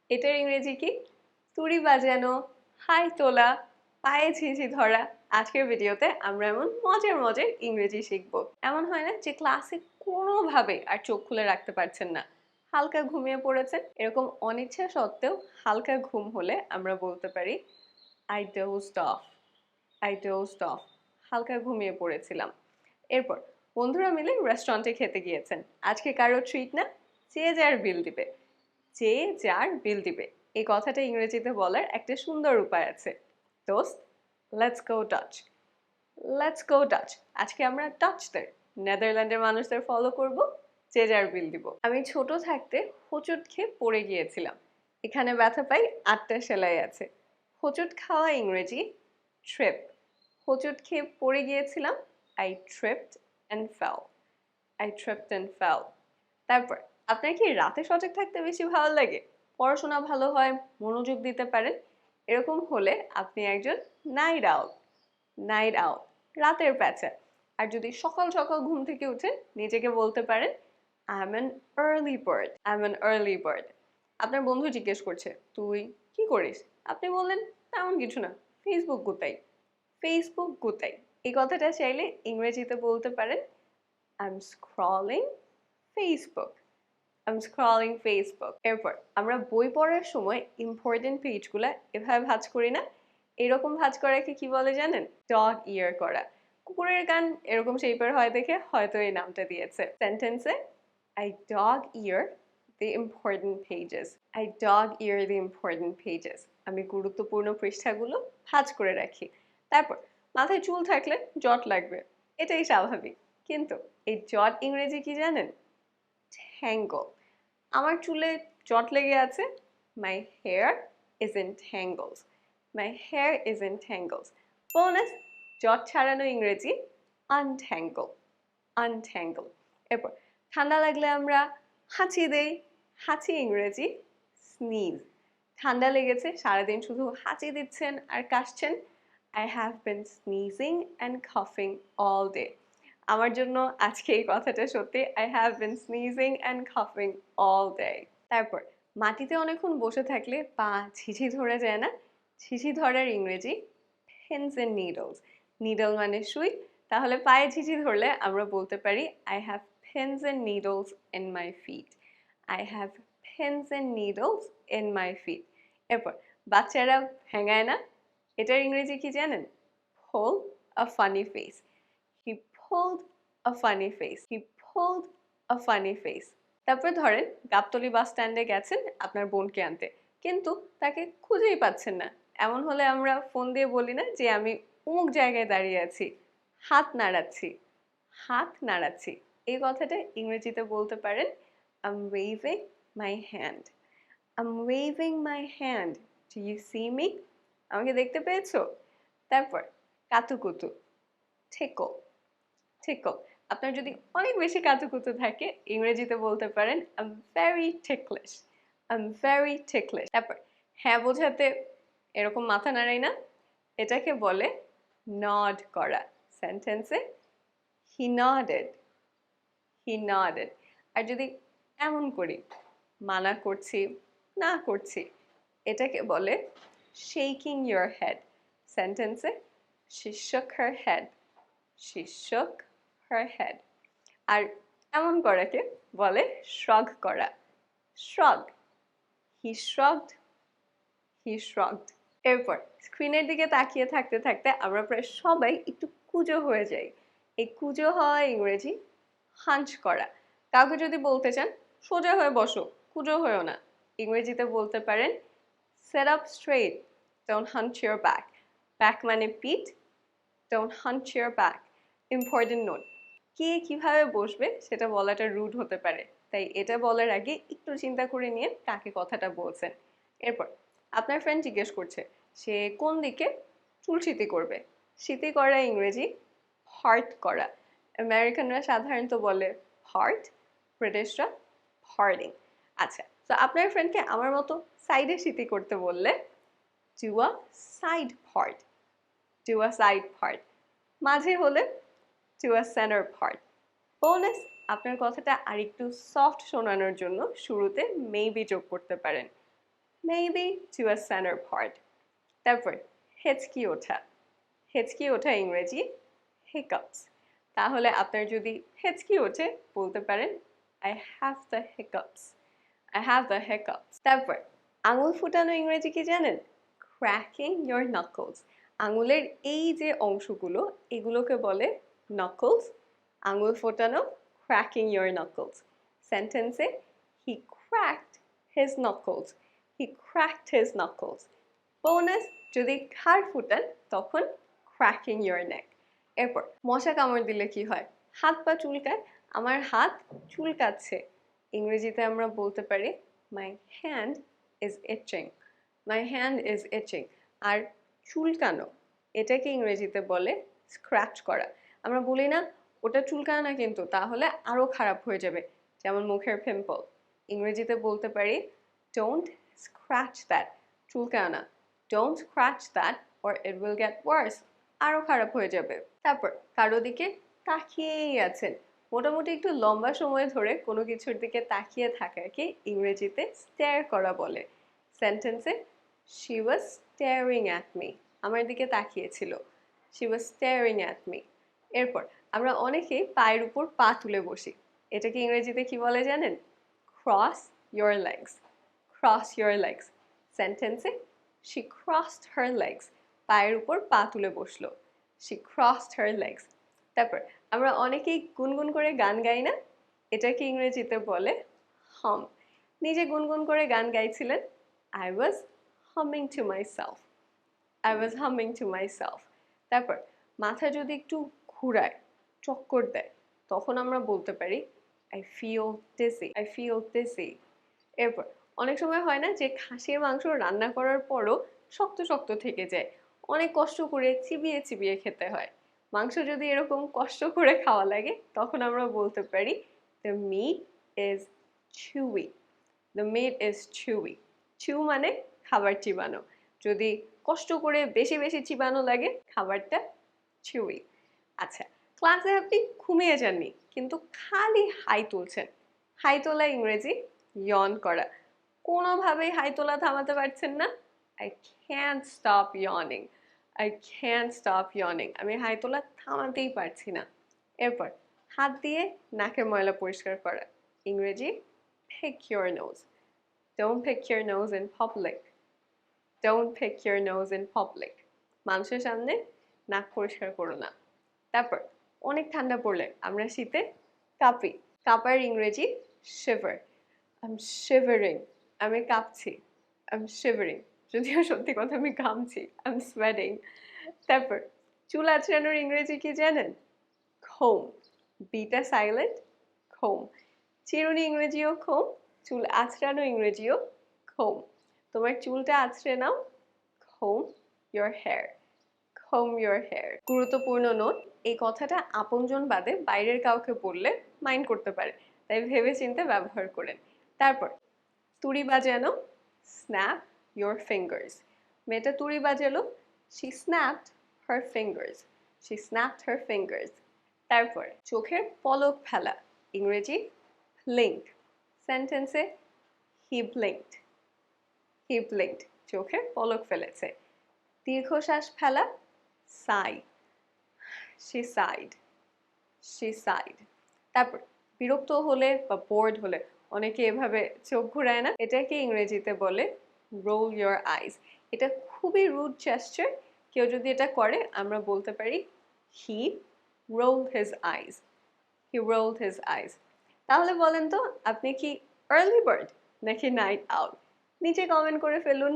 এটার ইংরেজি কি? তুড়ি বাজানো, হাই তোলা, পায়ে ঝিঝি ধরা। আজকের ভিডিওতে আমরা এমন মজার মজার ইংরেজি শিখবো। এমন হয় না যে ক্লাসে কোনোভাবে আর চোখ খুলে রাখতে পারছেন না, হালকা ঘুমিয়ে পড়েছেন? এরকম অনিচ্ছা সত্ত্বেও হালকা ঘুম হলে আমরা বলতে পারি আই ডোজড অফ। আই ডোজড অফ, হালকা ঘুমিয়ে পড়েছিলাম। এরপর বন্ধুরা মিলে রেস্টুরেন্টে খেতে গিয়েছেন। আজকে কারো ট্রিট না, যে যার বিল দিবে। যে যার বিল দিবে, এই কথাটা ইংরেজিতে বলার একটা সুন্দর উপায় আছে। দোস্ত, let's go Dutch. Let's go Dutch. আজকে আমরা ডাচদের, নেদারল্যান্ডের মানুষদের ফলো করব। যে যার বিল দিব। আমি ছোট থাকতে হোঁচট খেয়ে পড়ে গিয়েছিলাম। এখানে ব্যথা পাই, 8টা সেলাই আছে। হোঁচট খাওয়া ইংরেজি ট্রিপ। হোঁচট খেয়ে পড়ে গিয়েছিলাম, I tripped and fail. I tripped and fail. তারপর আপনার কি রাতে সজাগ থাকতে বেশি ভালো লাগে? পড়াশোনা ভালো হয়, মনোযোগ দিতে পারেন? এরকম হলে আপনি একজন নাইট আউল। নাইট আউল, রাতের প্যাঁচা। আর যদি সকাল সকাল ঘুম থেকে উঠেন, নিজেকে বলতে পারেন I am an early bird. I am an early bird. আপনার বন্ধু জিজ্ঞেস করছে তুই কি করিস? আপনি বললেন তেমন কিছু না, ফেসবুক গুতাই। ফেসবুক গুতাই, এই কথাটা চাইলে ইংরেজিতে বলতে পারেন I am scrolling Facebook. I'm scrolling Facebook. এরপর আমরা বই পড়ার সময় ইম্পর্টেন্ট পেজগুলা এভাবে ভাঁজ করি না? এরকম ভাঁজ করাকে কি বলে জানেন? ডগ ইয়ার করা। কুকুরের কান এরকম শেপের হয় দেখে হয়তো এই নামটা দিয়েছে। সেন্টেন্সে I dog ear the important pages. I dog ear the important pages. আমি গুরুত্বপূর্ণ পৃষ্ঠাগুলো ভাঁজ করে রাখি। তারপর মাথায় চুল থাকলে জট লাগবে, এটাই স্বাভাবিক। কিন্তু এই জট ইংরেজি কি জানেন? Tangle. আমার চুলে জট লেগে আছে, my hair is in tangles. My hair is in tangles. Bonus, জট ছাড়ানো ইংরেজি untangle. Untangle. এরপর ঠান্ডা লাগলে আমরা হাঁচি দেই, হাঁচি ইংরেজি sneeze. ঠান্ডা লেগেছে, সারাদিন শুধু হাঁচি দিচ্ছেন আর কাশছেন, I have been sneezing and coughing all day. আমার জন্য আজকে এই কথাটা সত্যি, I have been sneezing and coughing all day. তারপর মাটিতে অনেকক্ষণ বসে থাকলে পা ঝিঝি ধরে যায় না? ঝিঝি ধরার ইংরেজি pins and needles. নিডল মানে সুই, তাহলে পায়ে ঝিঝি ধরলে আমরা বলতে পারি I have pins and needles in my feet. I have pins and needles in my feet. এরপর বাচ্চারা হ্যাঙায় না? এটার ইংরেজি কি জানেন? Pull a funny face. He pulled a funny face. He pulled a funny face. তারপর ধরেন গাবতলী বাস স্ট্যান্ডে গেছেন আপনার বোনকে আনতে, কিন্তু তাকে খুঁজেই পাচ্ছেন না। এমন হলে আমরা ফোন দিয়ে বলি না যে আমি অমুক জায়গায় দাঁড়িয়ে আছি, হাত নাড়াচ্ছি। হাত নাড়াচ্ছি, এই কথাটা ইংরেজিতে বলতে পারেন I'm waving my hand. I'm waving my hand. Do you see me? আমাকে দেখতে পেয়েছো? তারপর কাতুকুতু, tickle. tickle. আপনার যদি অনেক বেশি কাতুকুতু থাকে, ইংরেজিতে বলতে পারেন I'm very ticklish. I'm very ticklish. তারপর হ্যাঁ বোঝাতে এরকম মাথা নাড়াই না? এটাকে বলে nod করা। সেন্টেন্সে he nodded. He nodded. আর যদি এমন করি, মানা করছি, না করছি, এটাকে বলে shaking your head. সেন্টেন্সে she shook her head. She shook her head. আর এমন করাকে বলে shrug করা। Shrug. He shrugged. He shrugged. এরপর স্ক্রিনের দিকে তাকিয়ে থাকতে থাকতে আমরা প্রায় সবাই একটু কুঁজো হয়ে যাই। এই কুঁজো হওয়া ইংরেজি হাঞ্চ করা। কাউকে যদি বলতে চান সোজা হয়ে বসো, কুঁজো হয়েও না, ইংরেজিতে বলতে পারেন sit up straight, don't hunch your back. Back মানে পিঠ, don't hunch your back. Important note, কে কিভাবে বসবে সেটা বলাটা রুড হতে পারে, তাই এটা বলার আগে একটু চিন্তা করে নিয়ে কাকে কথাটা বলছেন। এরপর আপনার ফ্রেন্ড জিজ্ঞেস করছে সে কোন দিকে চুল সিতি করবে। সিতি করা ইংরেজি পার্ট করা। আমেরিকানরা সাধারণত বলে পার্ট, ব্রিটিশরা পার্টিং। আচ্ছা, তো আপনার ফ্রেন্ডকে আমার মতো সাইডে সিতি করতে বললে do a side part. Do a side part. মাঝে হলে to a center part. Bonus, আপনার কথাটা আরেকটু সফট শোনানোর জন্য শুরুতে মেবি যোগ করতে পারেন। maybe to a center part. তারপর হেঁচকি ওঠা, হেঁচকি ওঠা ইংরেজি hiccups. তাহলে আপনার যদি হেঁচকি ওঠে বলতে পারেন I have the hiccups. I have the hiccups. তারপর আঙুল ফুটানো ইংরেজি কি জানেন? Cracking your knuckles. আঙুলের এই যে অংশগুলো এগুলোকে বলে knuckles. আঙুল ফোটানো cracking your knuckles. সেন্টেন্সে he cracked his knuckles. He cracked his knuckles. Bonus যদি ঘাড় ফুটান তখন cracking your neck. এরপর মশা কামড় দিলে কি হয়? হাত পা চুলকায়। আমার হাত চুলকাচ্ছে। ইংরেজিতে আমরা বলতে পারি my hand is itching. My hand is itching. আর চুলকানো এটাকে ইংরেজিতে বলে স্ক্র্যাচ করা। আমরা বলি না ওটা চুলকায় না কিন্তু তাহলে আরো খারাপ হয়ে যাবে, যেমন মুখের পিম্পল। ইংরেজিতে বলতে পারি don't scratch that. চুলকায় না, don't scratch that or it will get worse. আরো খারাপ হয়ে যাবে। তারপর কারো দিকে তাকিয়েই আছেন, মোটামুটি একটু লম্বা সময় ধরে কোনো কিছুর দিকে তাকিয়ে থাকাকে ইংরেজিতে স্টেয়ার করা বলে। সেন্টেন্সে she was staring at me. আমার দিকে তাকিয়েছিল, she was staring at me. এরপর আমরা অনেকেই পায়ের উপর পা তুলে বসি, এটাকে ইংরেজিতে কি বলে জানেন? cross your legs. cross your legs. সেন্টেন্সে she crossed her legs. পায়ের উপর পা তুলে বসলো, she crossed her legs. তারপর আমরা অনেকেই গুনগুন করে গান গাই না, এটাকে ইংরেজিতে বলে hum. নিজে গুনগুন করে গান গাইছিলেন I was humming to myself. I was humming to myself. তারপর মাথা যদি একটু ঘুরায়, চক্কর দেয়, তখন আমরা বলতে পারি I feel dizzy. I feel dizzy. এরপর অনেক সময় হয় না যে খাসির মাংস রান্না করার পরও শক্ত শক্ত থেকে যায়, অনেক কষ্ট করে চিবিয়ে চিবিয়ে খেতে হয়। মাংস যদি এরকম কষ্ট করে খাওয়া লাগে তখন আমরা বলতে পারি the meat is chewy. The meat is chewy. chew মানে খাবার চিবানো, যদি কষ্ট করে বেশি বেশি চিবানো লাগে খাবারটা chewy. আচ্ছা, ক্লাসে আপনি ঘুমিয়ে যাননি কিন্তু খালি হাই তুলছেন, হাই তোলা ইংরেজি yawn করা। কোনোভাবেই হাই তোলা থামাতে পারছেন না I can't stop yawning. I can't stop yawning. আমি হাই তোলা থামাতেই পারছি না। এরপর হাত দিয়ে নাকের ময়লা পরিষ্কার করা ইংরেজি pick your nose. Don't pick your nose in public. Don't pick your nose in public. মানুষের সামনে নাক পরিষ্কার করো না। তারপর অনেক ঠান্ডা পড়লে আমরা শীতে কাঁপি, কাঁপার ইংরেজি shiver. I'm shivering. আমি কাঁপছি, I'm shivering. যদিও সত্যি কথা আমি ঘামছি, I'm sweating. তারপর চুল আঁচড়ানোর ইংরেজি কি জানেন? comb. Beta silent, comb. চিরুনি ইংরেজিও comb, চুল আঁচড়ানো ইংরেজিও comb. তোমার চুলটা আঁচড়ে নাও, comb your hair. comb your hair. গুরুত্বপূর্ণ নোট, এই কথাটা আপনজন বাদে বাইরের কাউকে বললে মাইন্ড করতে পারে, তাই ভেবেচিন্তে ব্যবহার করেন। তারপর তুড়ি বাজানো snap your fingers. মেয়েটা তুড়ি বাজালো she snapped her fingers. She snapped her fingers. তারপর চোখের পলক ফেলা ইংরেজি blink. সেন্টেন্সে he blinked. He blinked. চোখের পলক ফেলেছে। দীর্ঘশ্বাস ফেলা sigh. She sighed. She sighed. তারপর বিরক্ত হলে বা বোর্ড হলে অনেকে এভাবে চোখ ঘুরায় না, এটাকে ইংরেজিতে বলে roll your eyes. এটা খুবই রুড জেস্চার, কেউ যদি এটা করে আমরা বলতে পারি he rolled his eyes. He rolled his eyes. তাহলে বলেন তো আপনি কি early bird নাকি night owl? নিচে কমেন্ট করে ফেলুন।